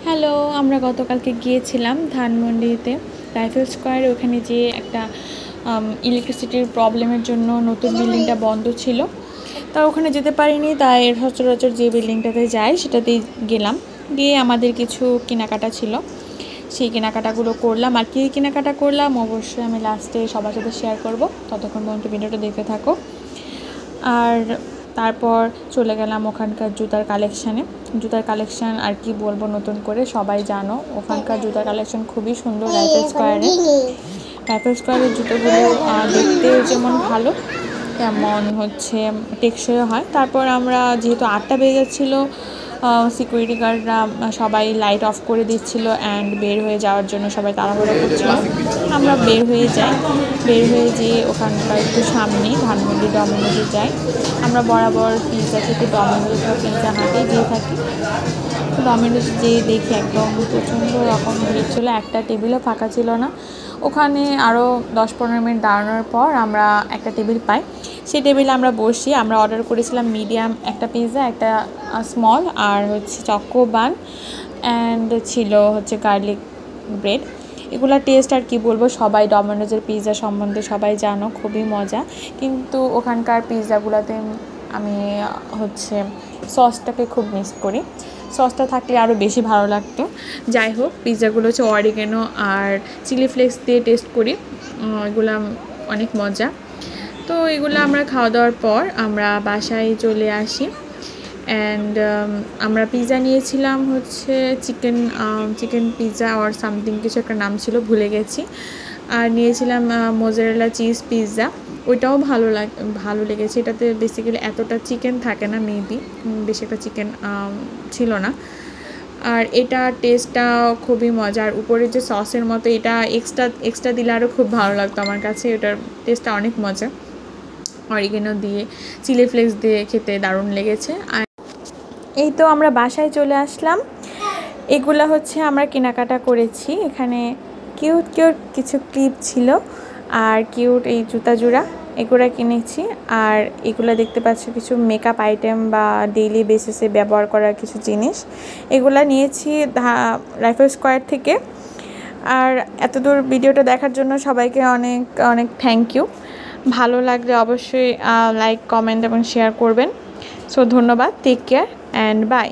Hello, আমরা গতকালকে গিয়েছিলাম ধানমন্ডিতে রাইফেল স্কোয়ারে। ওখানে যে একটা ইলেকট্রিসিটির প্রবলেমের জন্য নতুন বিল্ডিংটা বন্ধ ছিল, তা ওখানে যেতে পারিনি। তাই সচরাচর যে বিল্ডিংটাতে যাই সেটাতেই গেলাম। গিয়ে আমাদের কিছু কেনাকাটা ছিল, সেই কেনাকাটাগুলো করলাম। আর কী কেনাকাটা করলাম অবশ্যই আমি লাস্টে সবার সাথে শেয়ার করব। ততক্ষণ পর্যন্ত ভিডিওটা দেখতে থাকো। আর তারপর চলে গেলাম ওখানকার জুতার কালেকশান আর কি বলবো, নতুন করে সবাই জানো ওখানকার জুতার কালেকশান খুবই সুন্দর। রাইফেল স্কোয়ারের জুতোগুলো দেখতে যেমন ভালো তেমন টেকসইও হয়। তারপর আমরা যেহেতু 8টা বেজে যাচ্ছিলো, সিকিউরিটি গার্ডরা সবাই লাইট অফ করে দিচ্ছিলো অ্যান্ড বের হয়ে যাওয়ার জন্য সবাই তাড়াহুড়ো করছিল। আমরা বের হয়ে যেয়ে ওখানকার একটু সামনেই ধানমন্ডি ডমিনোজে যাই। আমরা বরাবর পিৎজা থেকে ডমিনোজ বা পিৎজা হাটেই যেয়ে থাকি। ডমিনোজ যেয়ে দেখি একদম প্রচণ্ড রকম ভিড় ছিল, একটা টেবিলও ফাঁকা ছিল না। ওখানে আরও 10-15 মিনিট দাঁড়ানোর পর আমরা একটা টেবিল পাই। সেই টেবিলে আমরা বসি। আমরা অর্ডার করেছিলাম মিডিয়াম একটা পিৎজা, একটা স্মল, আর চকো বান অ্যান্ড ছিল গার্লিক ব্রেড। এগুলো টেস্ট আর কি বলবো, সবাই ডমিনোজের পিৎজা সম্বন্ধে সবাই জানো, খুবই মজা। কিন্তু ওখানকার পিৎজাগুলোতে আমি সসটাকে খুব মিস করি। সসটা থাকলে আরও বেশি ভালো লাগতো। যাই হোক, পিৎজাগুলো অরিগেনো আর চিলি ফ্লেক্স দিয়ে টেস্ট করি, এগুলো অনেক মজা। তো এগুলো আমরা খাওয়া দাওয়ার পর আমরা বাসায় চলে আসি। অ্যান্ড আমরা পিৎজা নিয়েছিলাম চিকেন পিৎজা আর সামথিং কিছু একটা নাম ছিল, ভুলে গেছি। আর নিয়েছিলাম মোজারেলা চিজ পিৎজা, ওইটাও ভালো লেগেছে। এটাতে বেসিক্যালি এতটা চিকেন থাকে না, মেবি বেশি একটা চিকেন ছিল না। আর এটা টেস্টটা খুবই মজার। উপরে যে সসের মতো এটা এক্সট্রা দিলে আরও খুব ভালো লাগতো আমার কাছে। এটার টেস্টটা অনেক মজা, অরিগেনো দিয়ে চিলি ফ্লেক্স দিয়ে খেতে দারুণ লেগেছে। আর এই তো আমরা বাসায় চলে আসলাম। এগুলো আমরা কেনাকাটা করেছি। এখানে কিউট কিছু ক্লিপ ছিল আর কিউট এই জুতা জোড়া, এগুলো কিনেছি। আর এগুলো দেখতে পাচ্ছ কিছু মেকআপ আইটেম বা ডেইলি বেসিসে ব্যবহার করার কিছু জিনিস, এগুলো নিয়েছি রাইফেল স্কোয়ার থেকে। আর এতদূর ভিডিওটা দেখার জন্য সবাইকে অনেক অনেক থ্যাংক ইউ। ভালো লাগলে অবশ্যই লাইক, কমেন্ট এবং শেয়ার করবেন। সো ধন্যবাদ, টেক কেয়ার অ্যান্ড বাই।